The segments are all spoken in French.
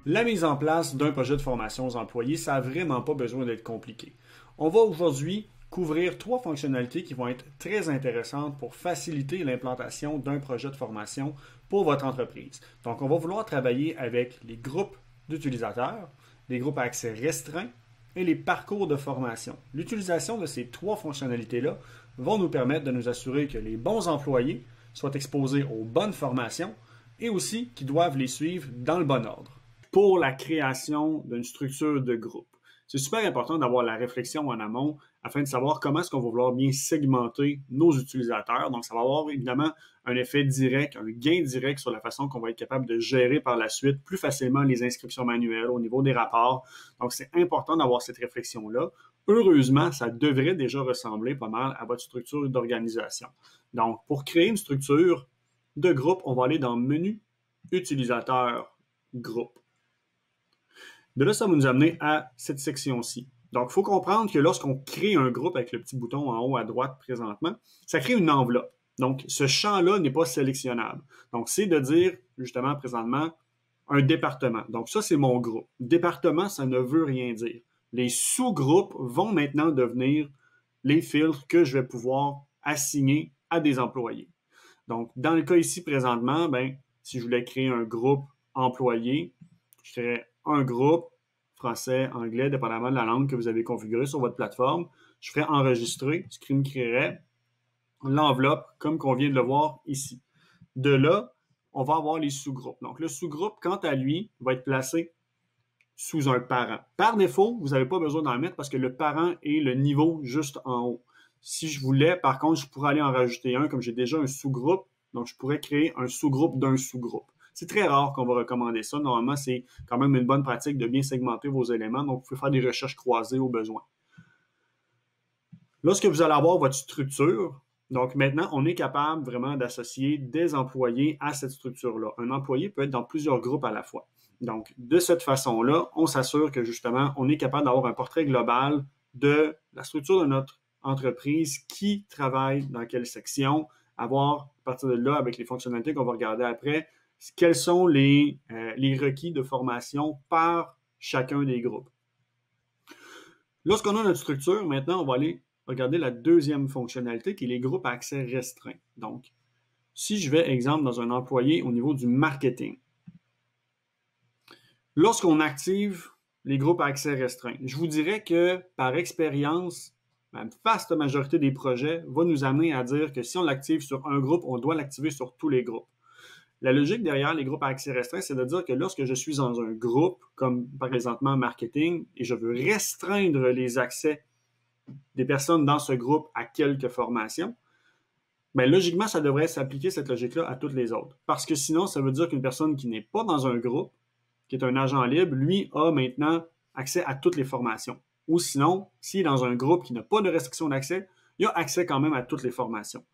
La mise en place d'un projet de formation aux employés, ça n'a vraiment pas besoin d'être compliqué. On va aujourd'hui couvrir 3 fonctionnalités qui vont être très intéressantes pour faciliter l'implantation d'un projet de formation pour votre entreprise. Donc, on va vouloir travailler avec les groupes d'utilisateurs, les groupes à accès restreint et les parcours de formation. L'utilisation de ces 3 fonctionnalités-là vont nous permettre de nous assurer que les bons employés soient exposés aux bonnes formations et aussi qu'ils doivent les suivre dans le bon ordre. Pour la création d'une structure de groupe, c'est super important d'avoir la réflexion en amont afin de savoir comment est-ce qu'on va vouloir bien segmenter nos utilisateurs. Donc, ça va avoir évidemment un effet direct, un gain direct sur la façon qu'on va être capable de gérer par la suite plus facilement les inscriptions manuelles au niveau des rapports. Donc, c'est important d'avoir cette réflexion-là. Heureusement, ça devrait déjà ressembler pas mal à votre structure d'organisation. Donc, pour créer une structure de groupe, on va aller dans Menu, Utilisateur, Groupe. De là, ça va nous amener à cette section-ci. Donc, il faut comprendre que lorsqu'on crée un groupe avec le petit bouton en haut à droite présentement, ça crée une enveloppe. Donc, ce champ-là n'est pas sélectionnable. Donc, c'est de dire, justement, présentement, un département. Donc, ça, c'est mon groupe. Département, ça ne veut rien dire. Les sous-groupes vont maintenant devenir les filtres que je vais pouvoir assigner à des employés. Donc, dans le cas ici, présentement, si je voulais créer un groupe employé, je créerais un groupe français, anglais, dépendamment de la langue que vous avez configurée sur votre plateforme. Je ferais enregistrer, ce qui me créerait l'enveloppe comme qu'on vient de le voir ici. De là, on va avoir les sous-groupes. Donc, le sous-groupe, quant à lui, va être placé sous un parent. Par défaut, vous n'avez pas besoin d'en mettre parce que le parent est le niveau juste en haut. Si je voulais, par contre, je pourrais aller en rajouter un, comme j'ai déjà un sous-groupe, donc je pourrais créer un sous-groupe d'un sous-groupe. C'est très rare qu'on va recommander ça. Normalement, c'est quand même une bonne pratique de bien segmenter vos éléments. Donc, vous pouvez faire des recherches croisées au besoin. Lorsque vous allez avoir votre structure, donc maintenant, on est capable vraiment d'associer des employés à cette structure-là. Un employé peut être dans plusieurs groupes à la fois. Donc, de cette façon-là, on s'assure que justement, on est capable d'avoir un portrait global de la structure de notre entreprise, qui travaille dans quelle section, avoir, à partir de là, avec les fonctionnalités qu'on va regarder après, quels sont les requis de formation par chacun des groupes. Lorsqu'on a notre structure, maintenant, on va aller regarder la deuxième fonctionnalité qui est les groupes à accès restreint. Donc, si je vais, exemple, dans un employé au niveau du marketing, lorsqu'on active les groupes à accès restreint, je vous dirais que par expérience, la vaste majorité des projets va nous amener à dire que si on l'active sur un groupe, on doit l'activer sur tous les groupes. La logique derrière les groupes à accès restreint, c'est de dire que lorsque je suis dans un groupe, comme par exemple marketing, et je veux restreindre les accès des personnes dans ce groupe à quelques formations, logiquement, ça devrait s'appliquer cette logique-là à toutes les autres. Parce que sinon, ça veut dire qu'une personne qui n'est pas dans un groupe, qui est un agent libre, lui a maintenant accès à toutes les formations. Ou sinon, s'il est dans un groupe qui n'a pas de restriction d'accès, il a accès quand même à toutes les formations.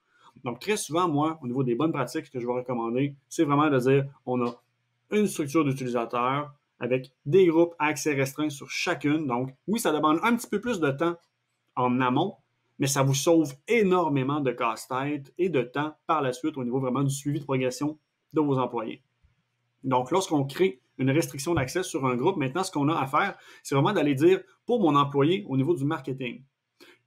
Donc, très souvent, moi, au niveau des bonnes pratiques, ce que je vais recommander, c'est vraiment de dire, on a une structure d'utilisateurs avec des groupes à accès restreint sur chacune. Donc, oui, ça demande un petit peu plus de temps en amont, mais ça vous sauve énormément de casse-tête et de temps par la suite au niveau vraiment du suivi de progression de vos employés. Donc, lorsqu'on crée une restriction d'accès sur un groupe, maintenant, ce qu'on a à faire, c'est vraiment d'aller dire, pour mon employé, au niveau du marketing,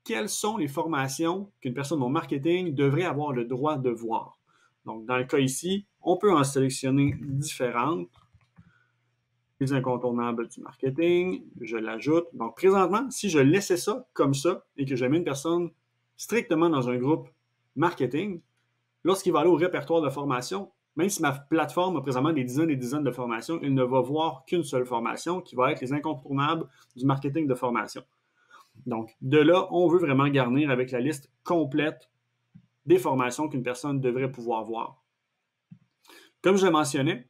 quelles sont les formations qu'une personne en marketing devrait avoir le droit de voir. Donc, dans le cas ici, on peut en sélectionner différentes. Les incontournables du marketing, je l'ajoute. Donc, présentement, si je laissais ça comme ça et que je mets une personne strictement dans un groupe marketing, lorsqu'il va aller au répertoire de formation, même si ma plateforme a présentement des dizaines et des dizaines de formations, il ne va voir qu'une seule formation qui va être les incontournables du marketing de formation. Donc, de là, on veut vraiment garnir avec la liste complète des formations qu'une personne devrait pouvoir voir. Comme je le mentionnais,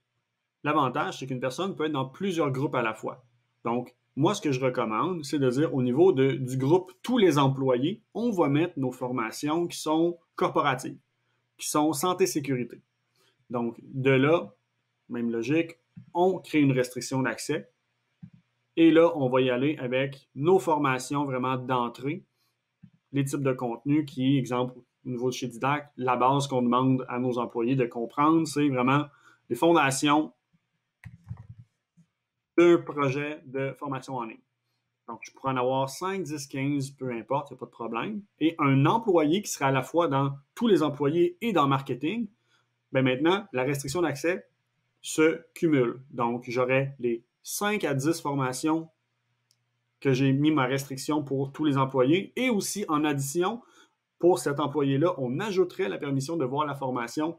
l'avantage, c'est qu'une personne peut être dans plusieurs groupes à la fois. Donc, moi, ce que je recommande, c'est de dire au niveau du groupe tous les employés, on va mettre nos formations qui sont corporatives, qui sont santé-sécurité. Donc, de là, même logique, on crée une restriction d'accès. Et là, on va y aller avec nos formations vraiment d'entrée, les types de contenu qui, exemple, au niveau de chez Didact, la base qu'on demande à nos employés de comprendre, c'est vraiment les fondations d'un projet de formation en ligne. Donc, je pourrais en avoir 5, 10, 15, peu importe, il n'y a pas de problème. Et un employé qui serait à la fois dans tous les employés et dans le marketing, bien maintenant, la restriction d'accès se cumule. Donc, j'aurais les 5 à 10 formations que j'ai mis ma restriction pour tous les employés et aussi en addition, pour cet employé-là, on ajouterait la permission de voir la formation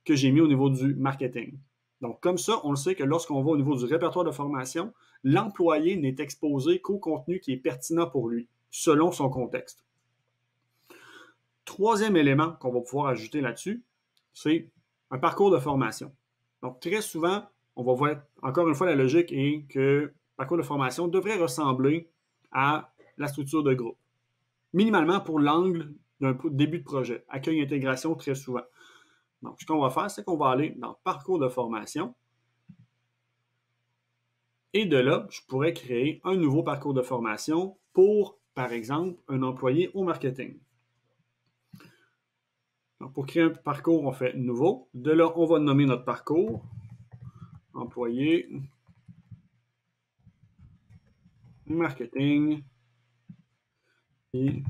que j'ai mis au niveau du marketing. Donc, comme ça, on le sait que lorsqu'on va au niveau du répertoire de formation, l'employé n'est exposé qu'au contenu qui est pertinent pour lui, selon son contexte. Troisième élément qu'on va pouvoir ajouter là-dessus, c'est un parcours de formation. Donc, très souvent, on va voir, encore une fois, la logique est que le parcours de formation devrait ressembler à la structure de groupe. Minimalement pour l'angle d'un début de projet, accueil et intégration très souvent. Donc, ce qu'on va faire, c'est qu'on va aller dans parcours de formation. Et de là, je pourrais créer un nouveau parcours de formation pour, par exemple, un employé au marketing. Donc, pour créer un parcours, on fait nouveau. De là, on va nommer notre parcours. Employé, marketing et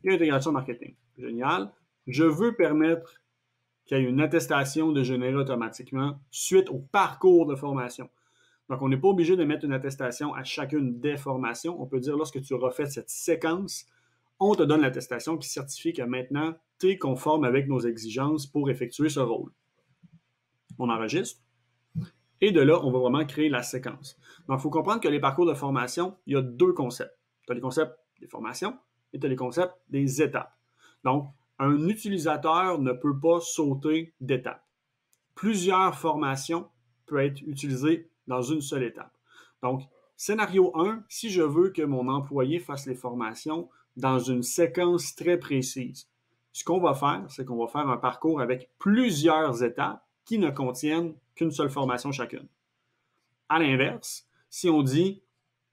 intégration marketing. Génial. Je veux permettre qu'il y ait une attestation de générer automatiquement suite au parcours de formation. Donc, on n'est pas obligé de mettre une attestation à chacune des formations. On peut dire, lorsque tu auras fait cette séquence, on te donne l'attestation qui certifie que maintenant, tu es conforme avec nos exigences pour effectuer ce rôle. On enregistre. Et de là, on va vraiment créer la séquence. Donc, il faut comprendre que les parcours de formation, il y a deux concepts. Tu as les concepts des formations et tu as les concepts des étapes. Donc, un utilisateur ne peut pas sauter d'étape. Plusieurs formations peuvent être utilisées dans une seule étape. Donc, scénario 1, si je veux que mon employé fasse les formations dans une séquence très précise, ce qu'on va faire, c'est qu'on va faire un parcours avec plusieurs étapes qui ne contiennent qu'une seule formation chacune. À l'inverse, si on dit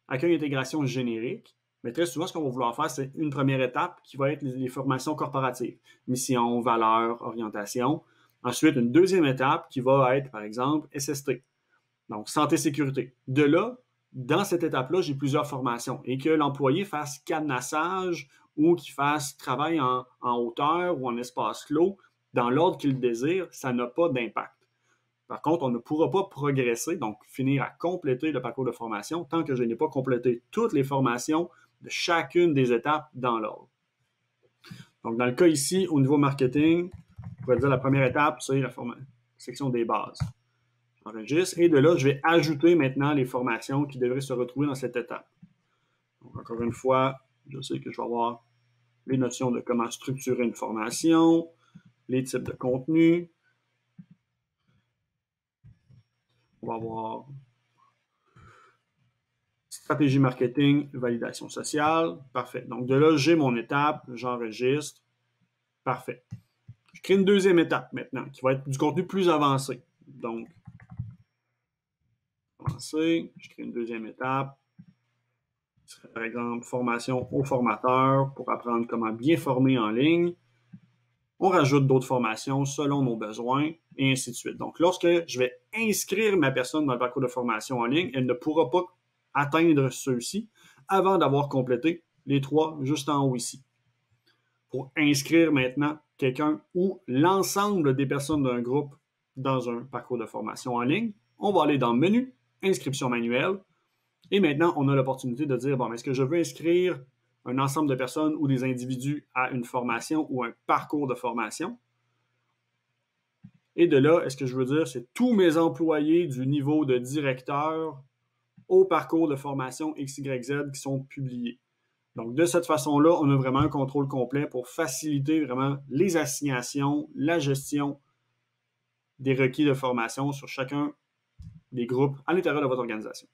accueil intégration générique, mais très souvent, ce qu'on va vouloir faire, c'est une première étape qui va être les formations corporatives. Mission, valeurs, orientation. Ensuite, une deuxième étape qui va être, par exemple, SST. Donc, santé-sécurité. De là, dans cette étape-là, j'ai plusieurs formations. Et que l'employé fasse cadenassage ou qu'il fasse travail en hauteur ou en espace clos, dans l'ordre qu'il désire, ça n'a pas d'impact. Par contre, on ne pourra pas progresser, donc finir à compléter le parcours de formation, tant que je n'ai pas complété toutes les formations de chacune des étapes dans l'ordre. Donc, dans le cas ici, au niveau marketing, on pourrait dire la première étape, c'est la section des bases. J'enregistre et de là, je vais ajouter maintenant les formations qui devraient se retrouver dans cette étape. Donc, encore une fois, je sais que je vais avoir les notions de comment structurer une formation, les types de contenu. On va avoir stratégie marketing, validation sociale. Parfait. Donc, de là, j'ai mon étape, j'enregistre. Parfait. Je crée une deuxième étape maintenant, qui va être du contenu plus avancé. Donc, avancé, je crée une deuxième étape. Ce serait, par exemple, formation aux formateurs pour apprendre comment bien former en ligne. On rajoute d'autres formations selon nos besoins, et ainsi de suite. Donc, lorsque je vais inscrire ma personne dans le parcours de formation en ligne, elle ne pourra pas atteindre ceux-ci avant d'avoir complété les trois juste en haut ici. Pour inscrire maintenant quelqu'un ou l'ensemble des personnes d'un groupe dans un parcours de formation en ligne, on va aller dans le menu inscription manuelle et maintenant on a l'opportunité de dire, bon, est-ce que je veux inscrire un ensemble de personnes ou des individus à une formation ou un parcours de formation? Et de là, est-ce que je veux dire, c'est tous mes employés du niveau de directeur au parcours de formation XYZ qui sont publiés. Donc, de cette façon-là, on a vraiment un contrôle complet pour faciliter vraiment les assignations, la gestion des requis de formation sur chacun des groupes à l'intérieur de votre organisation.